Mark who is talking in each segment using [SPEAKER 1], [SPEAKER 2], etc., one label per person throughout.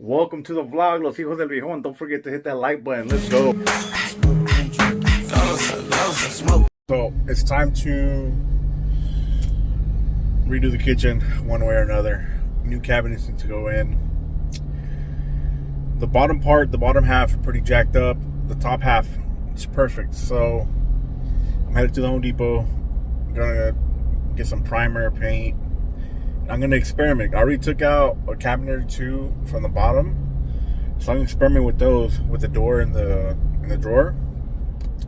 [SPEAKER 1] Welcome to the vlog, Los Hijos del Viejón. Don't forget to hit that like button. Let's go. So it's time to redo the kitchen one way or another. New cabinets need to go in. The bottom part, the bottom half are pretty jacked up. The top half is perfect. So I'm headed to the Home Depot. I'm gonna get some primer, paint. I'm gonna experiment. I already took out a cabinet or two from the bottom, so I'm gonna experiment with those, with the door in the drawer,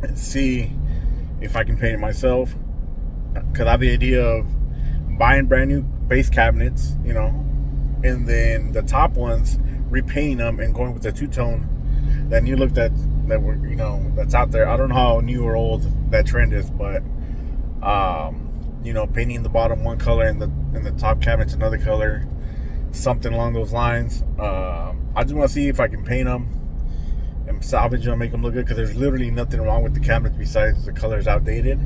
[SPEAKER 1] and see if I can paint it myself. Cause I have the idea of buying brand new base cabinets, you know, and then the top ones repainting them and going with the two-tone, that new look that we're, you know, that's out there. I don't know how new or old that trend is, but you know, painting the bottom one color and the top cabinets another color, something along those lines. I just want to see if I can paint them and salvage them, make them look good, because there's literally nothing wrong with the cabinets besides the color's outdated.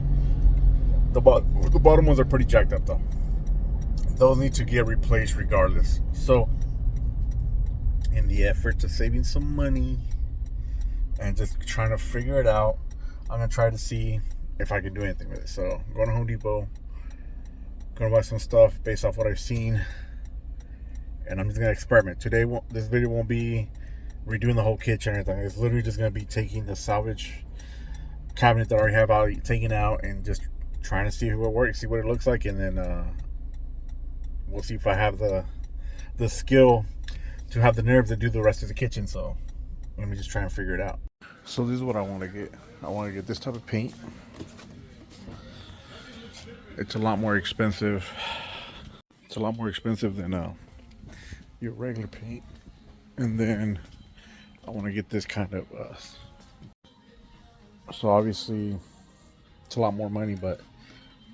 [SPEAKER 1] The bottom ones are pretty jacked up though. Those need to get replaced regardless. So in the effort to saving some money and just trying to figure it out, I'm gonna try to see if I can do anything with it. So I'm going to Home Depot, gonna buy some stuff based off what I've seen, and I'm just gonna experiment. Today, this video won't be redoing the whole kitchen or anything. It's literally just gonna be taking the salvage cabinet that I already have out, taking out, and just trying to see if it works, see what it looks like, and then we'll see if I have the skill to have the nerve to do the rest of the kitchen. So let me just try and figure it out. So this is what I want to get. I want to get this type of paint. It's a lot more expensive. It's a lot more expensive than your regular paint. And then I want to get this kind of so obviously it's a lot more money, but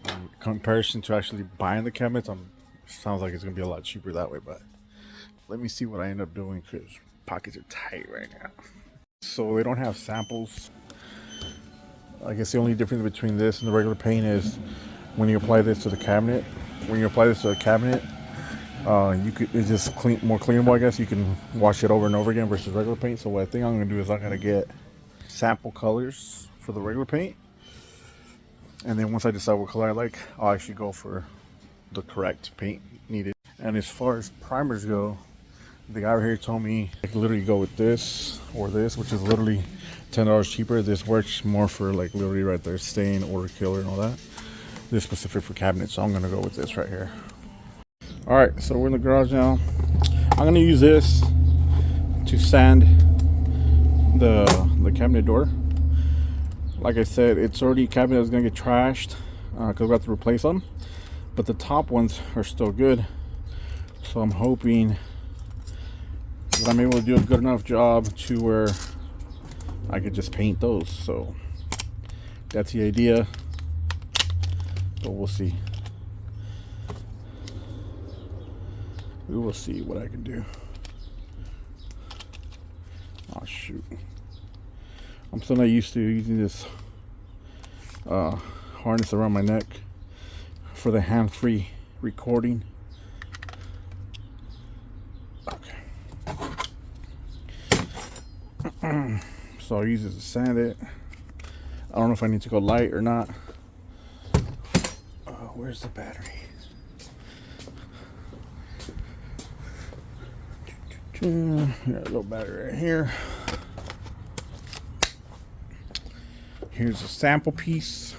[SPEAKER 1] in comparison to actually buying the cabinets, sounds like it's gonna be a lot cheaper that way. But let me see what I end up doing, because pockets are tight right now. So they don't have samples. I guess the only difference between this and the regular paint is when you apply this to the cabinet. When you apply this to a cabinet, it's just more cleanable, I guess. You can wash it over and over again versus regular paint. So what I think I'm gonna do is I'm gonna get sample colors for the regular paint, and then once I decide what color I like, I'll actually go for the correct paint needed. And as far as primers go, the guy right here told me I could literally go with this or this, which is literally $10 cheaper. This works more for like literally right there, stain, odor killer, and all that. This is specific for cabinets, so I'm gonna go with this right here. All right, so we're in the garage now. I'm gonna use this to sand the cabinet door. Like I said, it's already a cabinet that's gonna get trashed because we have to replace them, but the top ones are still good. So I'm hoping that I'm able to do a good enough job to where I could just paint those. So that's the idea, but we'll see. We will see what I can do. Oh shoot, I'm still not used to using this harness around my neck for the hand-free recording. So I'll use it to sand it. I don't know if I need to go light or not. Where's the battery? Got a little battery right here. Here's a sample piece.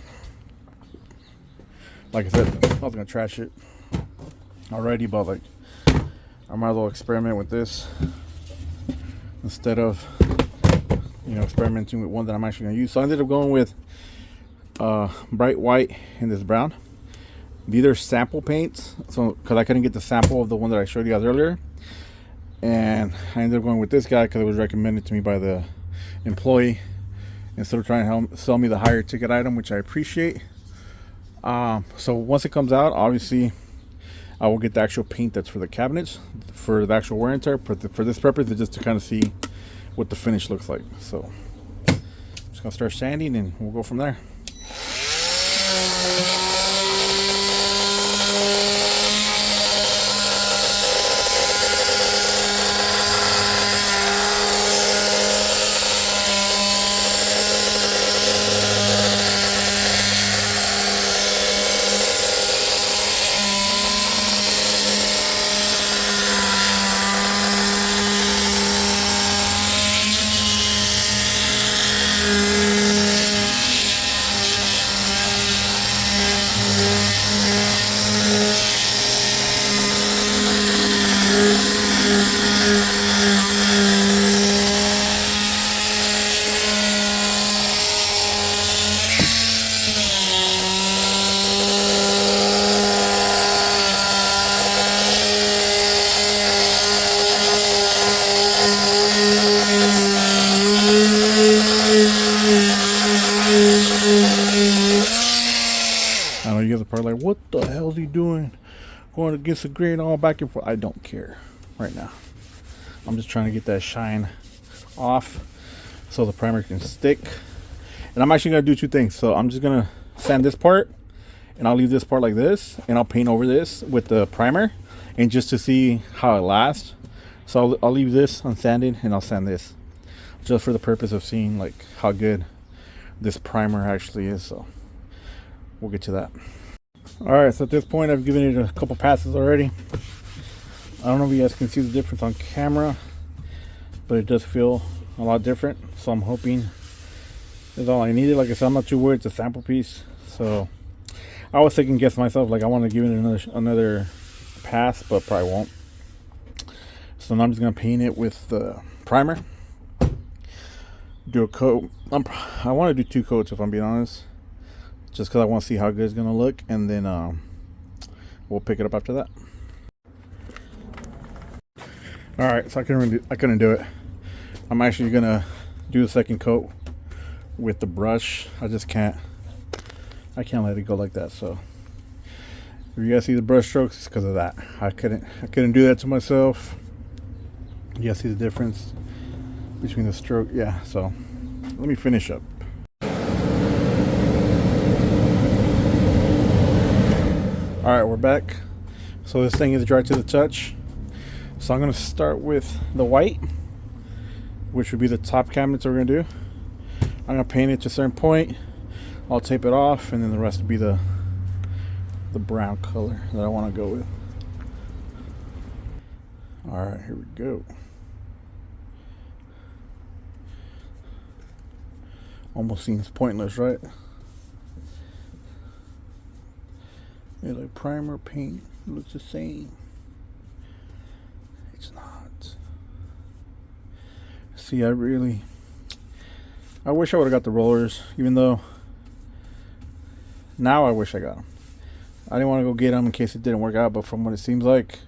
[SPEAKER 1] Like I said, I was gonna trash it already, but like I might as well experiment with this instead of, you know, experimenting with one that I'm actually gonna use. So I ended up going with bright white and this brown. These are sample paints, so because I couldn't get the sample of the one that I showed you guys earlier, and I ended up going with this guy because it was recommended to me by the employee instead of trying to help sell me the higher ticket item, which I appreciate. So once it comes out, obviously I will get the actual paint that's for the cabinets, for the actual wear and tear. But for this purpose, it's just to kind of see what the finish looks like. So I'm just gonna start sanding and we'll go from there. what the hell is he doing? Going against the grain all back and forth. I don't care right now. I'm just trying to get that shine off so the primer can stick. And I'm actually going to do two things. So I'm just going to sand this part, and I'll leave this part like this, and I'll paint over this with the primer, and just to see how it lasts. So I'll leave this unsanded, and I'll sand this just for the purpose of seeing like how good this primer actually is. So we'll get to that. All right, so at this point I've given it a couple passes already. I don't know if you guys can see the difference on camera, but it does feel a lot different. So I'm hoping that's all I needed. Like I said, I'm not too worried. It's a sample piece. So I was second guess myself, like I want to give it another pass, but probably won't. So now I'm just gonna paint it with the primer. Do a coat. I want to do 2 coats if I'm being honest, just because I want to see how good it's gonna look, and then we'll pick it up after that. All right, so I couldn't do it. I'm actually gonna do the second coat with the brush. I can't let it go like that. So if you guys see the brush strokes, it's because of that. I couldn't do that to myself. You guys see the difference between the stroke? Yeah, so let me finish up. All right, we're back. So this thing is dry to the touch. So I'm gonna start with the white, which would be the top cabinets we're gonna do. I'm gonna paint it to a certain point. I'll tape it off, and then the rest will be the brown color that I want to go with. All right, here we go. Almost seems pointless, right? Yeah, like primer, paint, looks the same. It's not. See, I wish I would have got the rollers, even though now I wish I got them. I didn't want to go get them in case it didn't work out, but from what it seems like,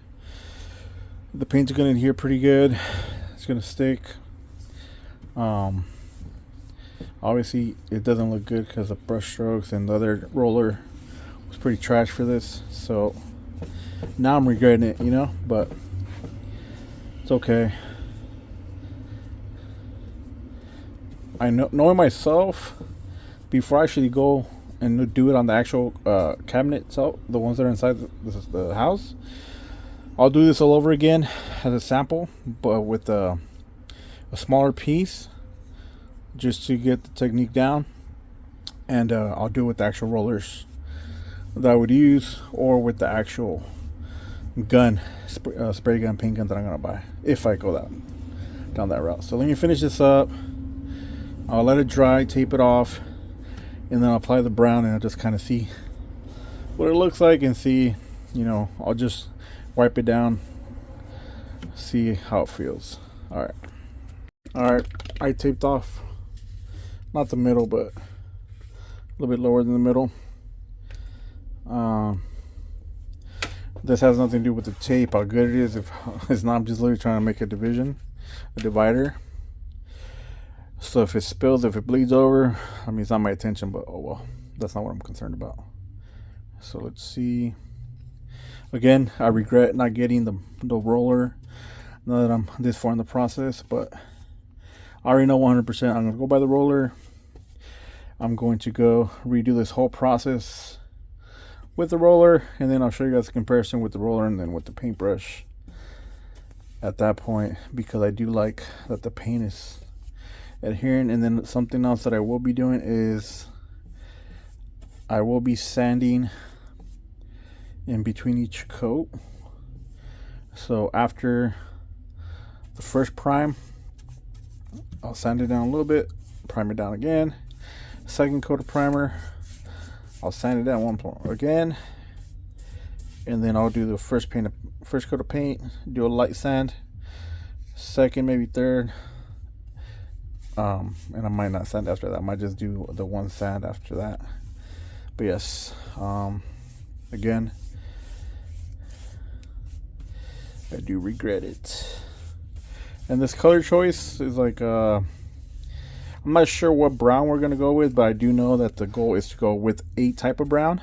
[SPEAKER 1] the paint's going to adhere pretty good. It's going to stick. Obviously, it doesn't look good because of brush strokes, and the other roller was pretty trash for this. So now I'm regretting it, you know, but it's okay. I know, knowing myself, before I actually go and do it on the actual cabinet itself, the ones that are inside the house, I'll do this all over again as a sample, but with a smaller piece, just to get the technique down. And I'll do it with the actual rollers that I would use, or with the actual gun, spray gun, paint gun that I'm gonna buy if I go down that route. So let me finish this up. I'll let it dry, tape it off, and then I'll apply the brown, and I'll just kind of see what it looks like, and see, you know, I'll just wipe it down, see how it feels. All right, I taped off, not the middle, but a little bit lower than the middle. This has nothing to do with the tape, how good it is. If it's not, I'm just literally trying to make a divider. So if it spills, if it bleeds over, I mean, it's not my intention, but oh well, that's not what I'm concerned about. So let's see. Again, I regret not getting the roller now that I'm this far in the process, but I already know 100% I'm going to go by the roller. I'm going to go redo this whole process with the roller, and then I'll show you guys the comparison with the roller and then with the paintbrush at that point, because I do like that the paint is adherent. And then something else that I will be doing is I will be sanding in between each coat. So after the first prime, I'll sand it down a little bit, prime it down again. Second coat of primer, I'll sand it down one point again, and then I'll do the first coat of paint, do a light sand, second, maybe third, and I might not sand after that. I might just do the one sand after that. But yes, again, I do regret it. And this color choice is like, I'm not sure what brown we're gonna go with, but I do know that the goal is to go with a type of brown,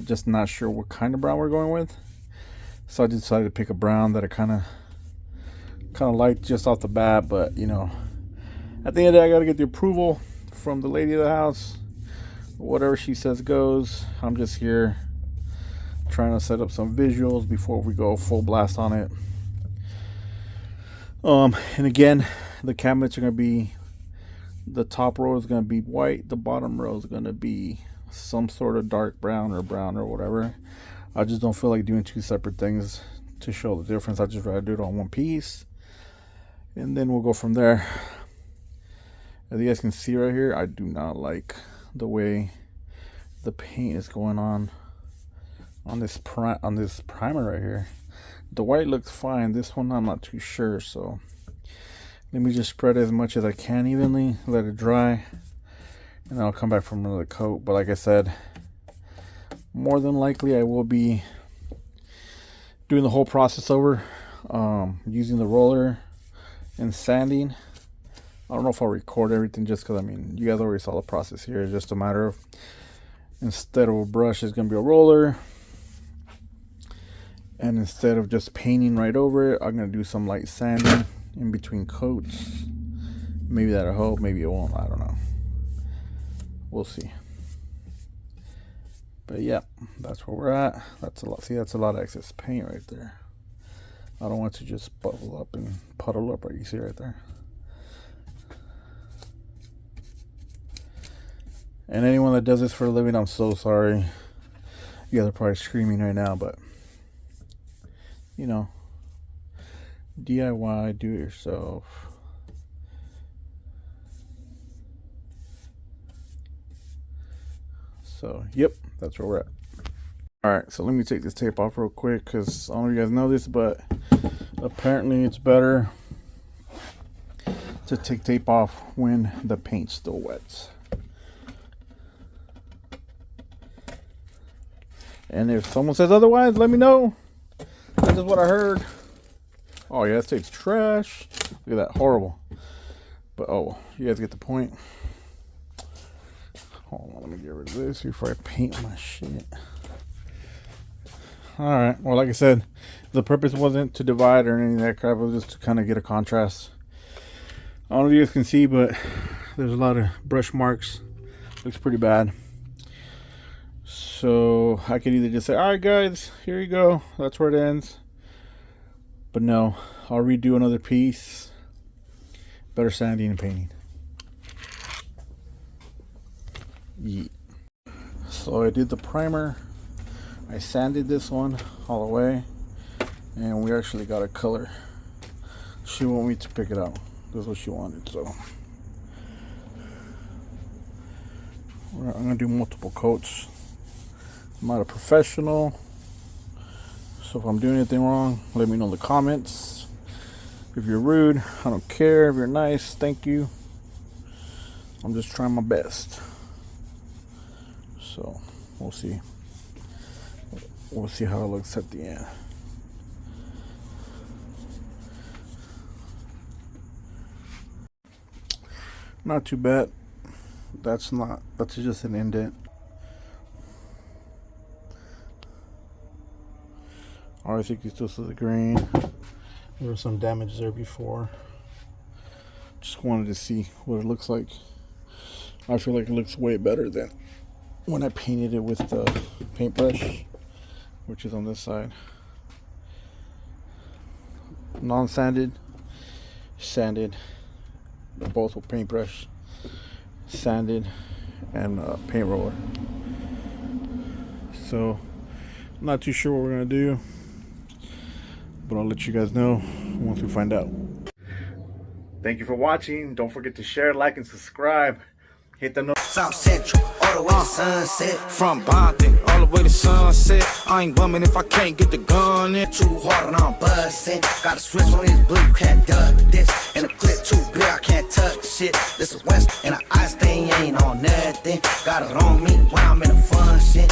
[SPEAKER 1] Just not sure what kind of brown we're going with. So I decided to pick a brown that I kind of liked just off the bat. But you know, at the end of the day, I got to get the approval from the lady of the house. Whatever she says goes. I'm just here trying to set up some visuals before we go full blast on it. And again, the cabinets are going to be, the top row is going to be white, the bottom row is going to be some sort of dark brown or whatever. I just don't feel like doing two separate things to show the difference. I just rather do it on one piece, and then we'll go from there. As you guys can see right here, I do not like the way the paint is going on this primer right here. The white looks fine. This one I'm not too sure, so let me just spread as much as I can evenly, let it dry, and I'll come back from another coat. But like I said, more than likely I will be doing the whole process over, using the roller and sanding. I don't know if I'll record everything just because, I mean, you guys already saw the process here. It's just a matter of, instead of a brush, it's going to be a roller. And instead of just painting right over it, I'm going to do some light sanding in between coats. Maybe that'll help, maybe it won't, I don't know. We'll see. But yeah, that's where we're at. That's a lot. See, that's a lot of excess paint right there. I don't want to just bubble up and puddle up, right? You see right there. And anyone that does this for a living, I'm so sorry. You guys are probably screaming right now, but you know, DIY, do it yourself. So, yep, that's where we're at. Alright, so let me take this tape off real quick, because I don't know if you guys know this, but apparently it's better to take tape off when the paint's still wet. And if someone says otherwise, let me know. That's just what I heard. Oh yeah, this tape's trash. Look at that, horrible. But oh, you guys get the point. Hold on, let me get rid of this before I paint my shit. Alright, well, like I said, the purpose wasn't to divide or any of that crap. It was just to kind of get a contrast. I don't know if you guys can see, but there's a lot of brush marks. Looks pretty bad. So I could either just say, alright guys, here you go, that's where it ends. But no, I'll redo another piece. Better sanding and painting. Yeah. So I did the primer. I sanded this one all the way, and we actually got a color. She wanted me to pick it out. This is what she wanted, so I'm gonna do multiple coats. I'm not a professional, so if I'm doing anything wrong, let me know in the comments. If you're rude, I don't care. If you're nice, thank you. I'm just trying my best. So we'll see. We'll see how it looks at the end. Not too bad. That's just an indent. I think it's just the grain. There was some damage there before. Just wanted to see what it looks like. I feel like it looks way better than when I painted it with the paintbrush, which is on this side. Non-sanded, sanded, both with paintbrush, sanded, and paint roller. So, I'm not too sure what we're gonna do, but I'll let you guys know once we find out. Thank you for watching. Don't forget to share, like, and subscribe. Hit the note.
[SPEAKER 2] South Central, all the way to Sunset. From Bonton, all the way to Sunset. I ain't bumming if I can't get the gun in. Too hard and I'm busting. Got a switch on this blue, can't duck this. And the clip too big, I can't touch shit. This is West, and the ice thing ain't on nothing. Got it on me when I'm in a function.